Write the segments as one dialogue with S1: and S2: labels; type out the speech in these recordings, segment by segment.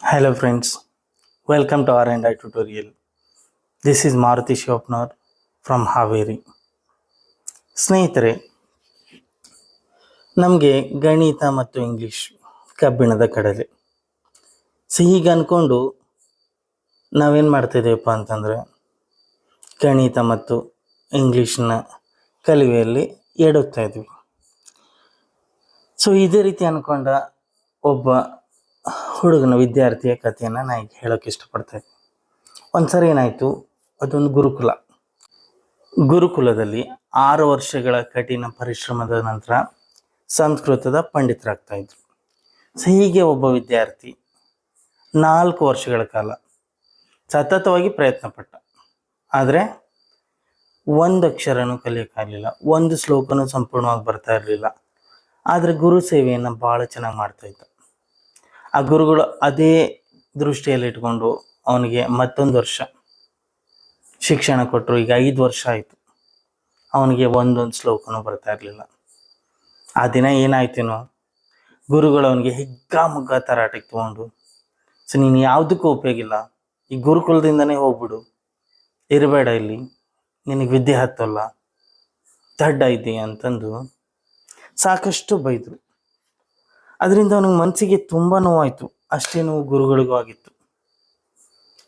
S1: Hello friends, welcome to R&I tutorial. This is Maruti Shopnar from Haveri. ಸ್ನೇಹಿತರೆ, ನಮಗೆ ಗಣಿತ ಮತ್ತು ಇಂಗ್ಲಿಷ್ ಕಬ್ಬಿಣದ ಕಡಲೆ. ಹೀಗೆ ಅಂದ್ಕೊಂಡು ನಾವೇನು ಮಾಡ್ತಿದ್ದೇವಪ್ಪ ಅಂತಂದರೆ ಗಣಿತ ಮತ್ತು ಇಂಗ್ಲೀಷ್ನ ಕಲಿವೆಯಲ್ಲಿ ಎಡುತ್ತಾ ಇದ್ವಿ. ಇದೇ ರೀತಿ ಅಂದ್ಕೊಂಡ ಒಬ್ಬ ಹುಡುಗನ ವಿದ್ಯಾರ್ಥಿಯ ಕಥೆಯನ್ನು ನಾನು ಈಗ ಹೇಳೋಕ್ಕೆ ಇಷ್ಟಪಡ್ತೇನೆ. ಒಂದು ಸರಿ ಏನಾಯಿತು, ಅದೊಂದು ಗುರುಕುಲದಲ್ಲಿ 6 ವರ್ಷಗಳ ಕಠಿಣ ಪರಿಶ್ರಮದ ನಂತರ ಸಂಸ್ಕೃತದ ಪಂಡಿತರಾಗ್ತಾ ಇದ್ರು. ಹೀಗೆ ಒಬ್ಬ ವಿದ್ಯಾರ್ಥಿ 4 ವರ್ಷಗಳ ಕಾಲ ಸತತವಾಗಿ ಪ್ರಯತ್ನ ಪಟ್ಟ. ಆದರೆ ಒಂದು ಅಕ್ಷರನೂ ಕಲಿಯೋಕ್ಕಾಗಲಿಲ್ಲ, ಒಂದು ಶ್ಲೋಕನೂ ಸಂಪೂರ್ಣವಾಗಿ ಬರ್ತಾ ಇರಲಿಲ್ಲ. ಆದರೆ ಗುರು ಸೇವೆಯನ್ನು ಭಾಳ ಚೆನ್ನಾಗಿ ಮಾಡ್ತಾಯಿದ್ದ. ಆ ಗುರುಗಳು ಅದೇ ದೃಷ್ಟಿಯಲ್ಲಿ ಇಟ್ಕೊಂಡು ಅವನಿಗೆ ಮತ್ತೊಂದು ವರ್ಷ ಶಿಕ್ಷಣ ಕೊಟ್ಟರು. ಈಗ 5 ವರ್ಷ ಆಯಿತು, ಅವನಿಗೆ ಒಂದೊಂದು ಶ್ಲೋಕನೂ ಬರ್ತಾ ಇರಲಿಲ್ಲ. ಆ ದಿನ ಏನಾಯ್ತೇನೋ, ಗುರುಗಳು ಅವನಿಗೆ ಹಿಗ್ಗಾಮುಗ್ಗ ತರಾಟೆಗೆ ತೊಗೊಂಡು, ನೀನು ಯಾವುದಕ್ಕೂ ಉಪಯೋಗಿಲ್ಲ, ಈ ಗುರುಕುಲದಿಂದನೇ ಹೋಗ್ಬಿಡು, ಇರಬೇಡ ಇಲ್ಲಿ, ನಿನಗೆ ವಿದ್ಯೆ ಹತ್ತಲ್ಲ, ದಡ್ಡ ಇದ್ದೀಯ ಅಂತಂದು ಸಾಕಷ್ಟು ಬೈದರು. ಅದರಿಂದ ಅವನಿಗೆ ಮನಸ್ಸಿಗೆ ತುಂಬ ನೋವಾಯಿತು. ಅಷ್ಟೇ ನೋವು ಗುರುಗಳಿಗೂ ಆಗಿತ್ತು.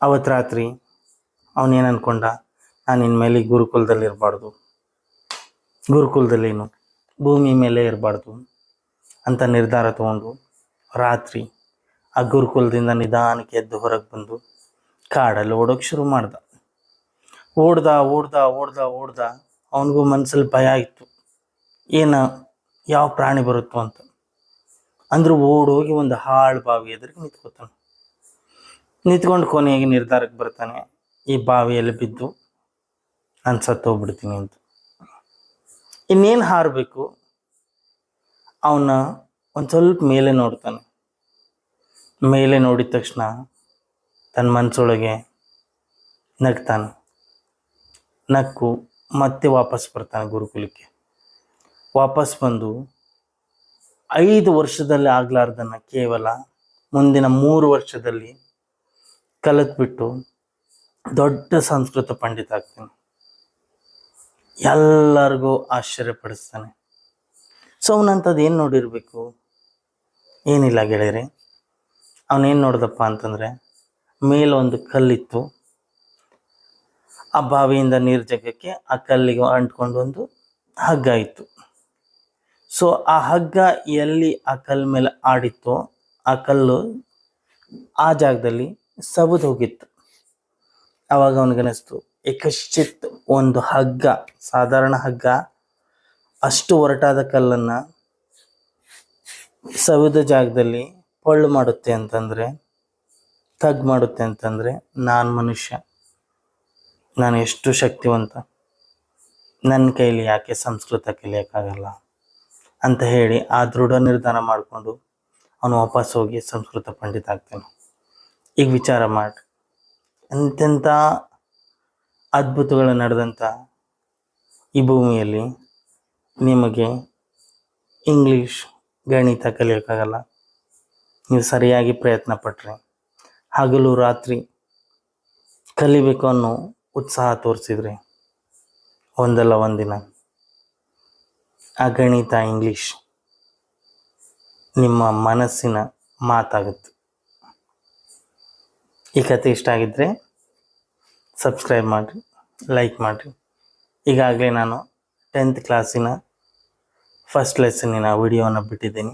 S1: ಅವತ್ತು ರಾತ್ರಿ ಅವನೇನು ಅಂದ್ಕೊಂಡ, ನಾನು ಇನ್ಮೇಲೆ ಗುರುಕುಲದಲ್ಲಿ ಇರಬಾರ್ದು, ಗುರುಕುಲದಲ್ಲೇನು ಭೂಮಿ ಮೇಲೆ ಇರಬಾರ್ದು ಅಂತ ನಿರ್ಧಾರ ತಗೊಂಡು ರಾತ್ರಿ ಆ ಗುರುಕುಲದಿಂದ ನಿಧಾನಕ್ಕೆ ಎದ್ದು ಹೊರಗೆ ಬಂದು ಕಾಡಲ್ಲಿ ಓಡೋಕ್ಕೆ ಶುರು ಮಾಡ್ದ. ಓಡ್ದ ಅವನಿಗೂ ಮನಸ್ಸಲ್ಲಿ ಭಯ ಇತ್ತು, ಯಾವ ಪ್ರಾಣಿ ಬರುತ್ತೋ ಅಂತ. ಅಂದರೂ ಓಡೋಗಿ ಒಂದು ಹಾಳು ಬಾವಿ ಎದುರಿಗೆ ನಿಂತ್ಕೊಂಡು ಕೊನೆಗೆ ನಿರ್ಧಾರಕ್ಕೆ ಬರ್ತಾನೆ, ಈ ಬಾವಿಯಲ್ಲಿ ಬಿದ್ದು ನಾನು ಸತ್ತೋಗ್ಬಿಡ್ತೀನಿ ಅಂತ. ಇನ್ನೇನು ಹಾರಬೇಕು, ಅವನ್ನ ಒಂದು ಸ್ವಲ್ಪ ಮೇಲೆ ನೋಡ್ತಾನೆ. ಮೇಲೆ ನೋಡಿದ ತಕ್ಷಣ ತನ್ನ ಮನಸ್ಸೊಳಗೆ ನಗ್ತಾನೆ. ನಕ್ಕು ಮತ್ತೆ ವಾಪಸ್ ಬರ್ತಾನೆ ಗುರುಕುಲಕ್ಕೆ. ವಾಪಸ್ ಬಂದು 5 ವರ್ಷದಲ್ಲಿ ಆಗ್ಲಾರ್ದನ್ನ ಕೇವಲ ಮುಂದಿನ 3 ವರ್ಷದಲ್ಲಿ ಕಲಿತ್ಬಿಟ್ಟು ದೊಡ್ಡ ಸಂಸ್ಕೃತ ಪಂಡಿತ ಆಗ್ತಾನೆ. ಎಲ್ಲರಿಗೂ ಆಶ್ಚರ್ಯಪಡಿಸ್ತಾನೆ. ಅವನಂಥದ್ದು ಏನು ನೋಡಿರಬೇಕು? ಏನಿಲ್ಲ ಗೆಳೆಯರೆ, ಅವನೇನು ನೋಡ್ದಪ್ಪ ಅಂತಂದರೆ, ಮೇಲೊಂದು ಕಲ್ಲಿತ್ತು, ಆ ಬಾವಿಯಿಂದ ನೀರು ಜಗ್ಗಕ್ಕೆ ಆ ಕಲ್ಲಿಗೆ ಅಂಟ್ಕೊಂಡು ಒಂದು ಹಗ್ಗ ಇತ್ತು. ಆ ಹಗ್ಗ ಎಲ್ಲಿ ಆ ಕಲ್ಲು ಮೇಲೆ ಆಡಿತ್ತೋ ಆ ಕಲ್ಲು ಆ ಜಾಗದಲ್ಲಿ ಸಬದು ಹೋಗಿತ್ತು. ಆವಾಗ ಅವನಿಗನಿಸ್ತು, ಏಕಶ್ಚಿತ್ ಒಂದು ಹಗ್ಗ, ಸಾಧಾರಣ ಹಗ್ಗ ಅಷ್ಟು ಒರಟಾದ ಕಲ್ಲನ್ನು ಸವಿದ ಜಾಗದಲ್ಲಿ ಪೊಳ್ಳು ಮಾಡುತ್ತೆ ಅಂತಂದರೆ, ತಗ್ ಮಾಡುತ್ತೆ ಅಂತಂದರೆ, ನಾನು ಮನುಷ್ಯ, ನಾನು ಎಷ್ಟು ಶಕ್ತಿವಂತ, ನನ್ನ ಕೈಲಿ ಯಾಕೆ ಸಂಸ್ಕೃತ ಕಲಿಯೋಕ್ಕಾಗಲ್ಲ ಅಂತ ಹೇಳಿ ಆ ದೃಢ ನಿರ್ಧಾರ ಮಾಡಿಕೊಂಡು ಅವನು ವಾಪಸ್ ಹೋಗಿ ಸಂಸ್ಕೃತ ಪಂಡಿತ ಆಗ್ತಾನೆ. ಈಗ ವಿಚಾರ ಮಾಡಿ, ಎಂತೆಂಥ ಅದ್ಭುತಗಳು ನಡೆದಂಥ ಈ ಭೂಮಿಯಲ್ಲಿ ನಿಮಗೆ ಇಂಗ್ಲೀಷ್ ಗಣಿತ ಕಲಿಯೋಕ್ಕಾಗಲ್ಲ. ನೀವು ಸರಿಯಾಗಿ ಪ್ರಯತ್ನ ಪಟ್ಟರೆ, ಹಗಲು ರಾತ್ರಿ ಕಲಿಬೇಕು ಅನ್ನೋ ಉತ್ಸಾಹ ತೋರಿಸಿದ್ರೆ, ಒಂದಲ್ಲ ಒಂದಿನ ಆ ಗಣಿತ ಇಂಗ್ಲೀಷ್ ನಿಮ್ಮ ಮನಸ್ಸಿನ ಮಾತಾಗುತ್ತೆ. ಈ ಕತೆ ಇಷ್ಟ ಆಗಿದ್ದರೆ ಸಬ್ಸ್ಕ್ರೈಬ್ ಮಾಡಿರಿ, ಲೈಕ್ ಮಾಡಿರಿ. ಈಗಾಗಲೇ ನಾನು 10th ಕ್ಲಾಸಿನ ಫಸ್ಟ್ ಲೆಸನ್ನಿನ ವಿಡಿಯೋನ ಬಿಟ್ಟಿದ್ದೀನಿ.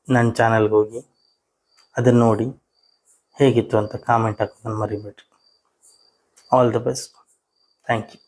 S1: ನನ್ನ ಚಾನಲ್ಗೆ ಹೋಗಿ ಅದನ್ನು ನೋಡಿ ಹೇಗಿತ್ತು ಅಂತ ಕಾಮೆಂಟ್ ಹಾಕೋದನ್ನು ಮರಿಬೇಡ್ರಿ. All the best. Thank you.